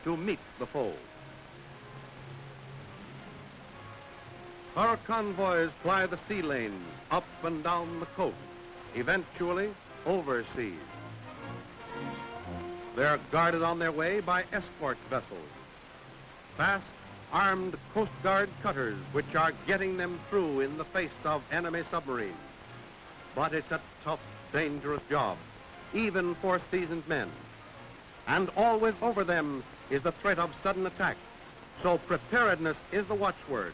to meet the foe. Our convoys fly the sea lanes up and down the coast, eventually overseas. They're guarded on their way by escort vessels, fast, armed Coast Guard cutters which are getting them through in the face of enemy submarines. But it's a tough, dangerous job, even for seasoned men. And always over them is the threat of sudden attack. So preparedness is the watchword,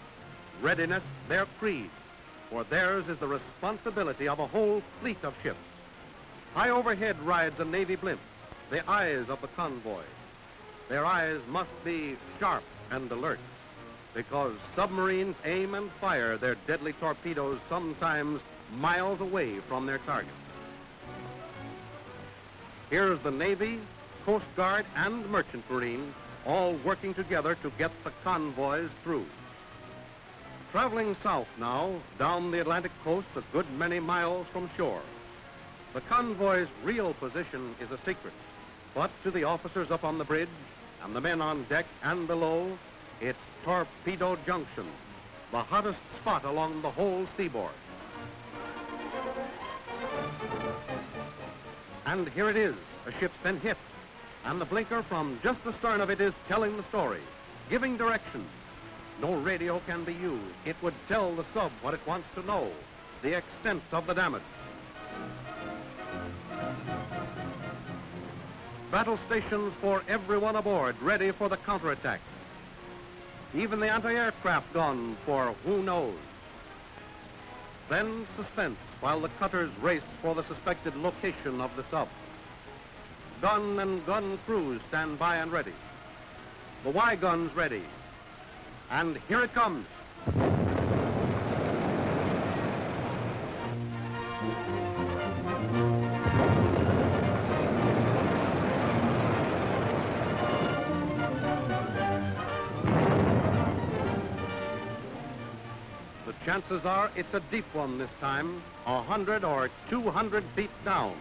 readiness their creed, for theirs is the responsibility of a whole fleet of ships. High overhead rides a Navy blimp, the eyes of the convoy. Their eyes must be sharp and alert, because submarines aim and fire their deadly torpedoes sometimes miles away from their targets. Here's the Navy, Coast Guard, and Merchant Marine all working together to get the convoys through. Traveling south now, down the Atlantic coast a good many miles from shore. The convoy's real position is a secret, but to the officers up on the bridge and the men on deck and below, it's Torpedo Junction, the hottest spot along the whole seaboard. And here it is, a ship's been hit, and the blinker from just astern of it is telling the story, giving directions. No radio can be used. It would tell the sub what it wants to know, the extent of the damage. Battle stations for everyone aboard, ready for the counterattack. Even the anti-aircraft gone for who knows. Then suspense while the cutters race for the suspected location of the sub. Gun and gun crews stand by and ready. The Y guns ready. And here it comes. The chances are it's a deep one this time, 100 or 200 feet down.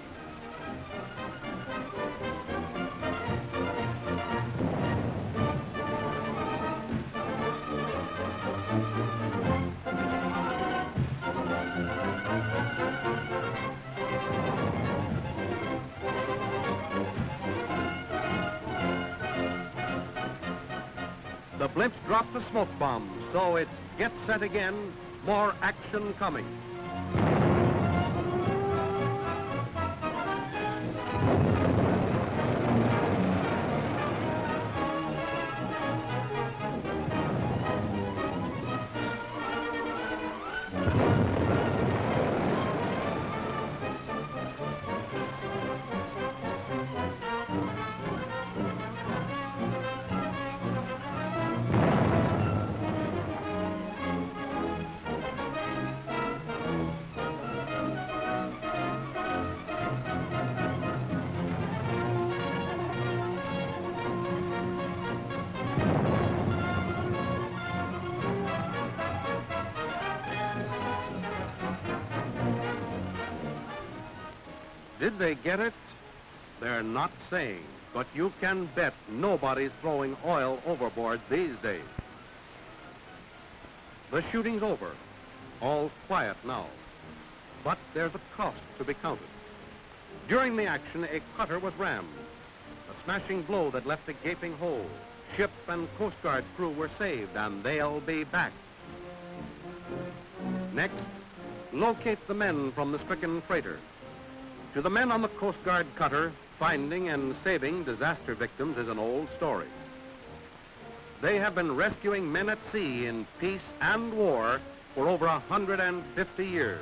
The blimps dropped the smoke bomb, so it's get set again, more action coming. Did they get it? They're not saying, but you can bet nobody's throwing oil overboard these days. The shooting's over, all quiet now, but there's a cost to be counted. During the action, a cutter was rammed, a smashing blow that left a gaping hole. Ship and Coast Guard crew were saved, and they'll be back. Next, locate the men from the stricken freighter. To the men on the Coast Guard cutter, finding and saving disaster victims is an old story. They have been rescuing men at sea in peace and war for over 150 years.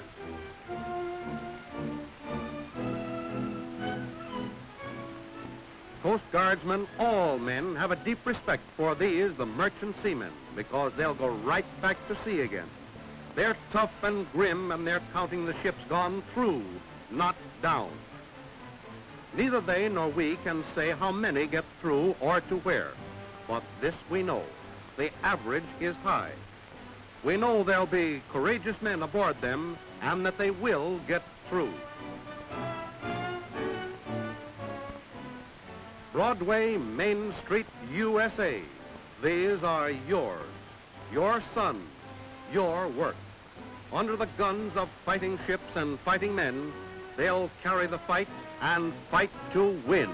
Coast Guardsmen, all men, have a deep respect for these, the merchant seamen, because they'll go right back to sea again. They're tough and grim, and they're counting the ships gone through, not down. Neither they nor we can say how many get through or to where, but this we know, the average is high. We know there'll be courageous men aboard them and that they will get through. Broadway, Main Street, USA. These are yours, your sons, your work. Under the guns of fighting ships and fighting men, they'll carry the fight and fight to win.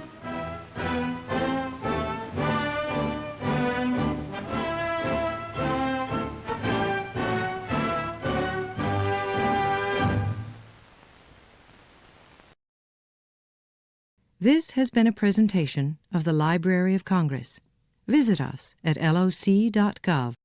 This has been a presentation of the Library of Congress. Visit us at loc.gov.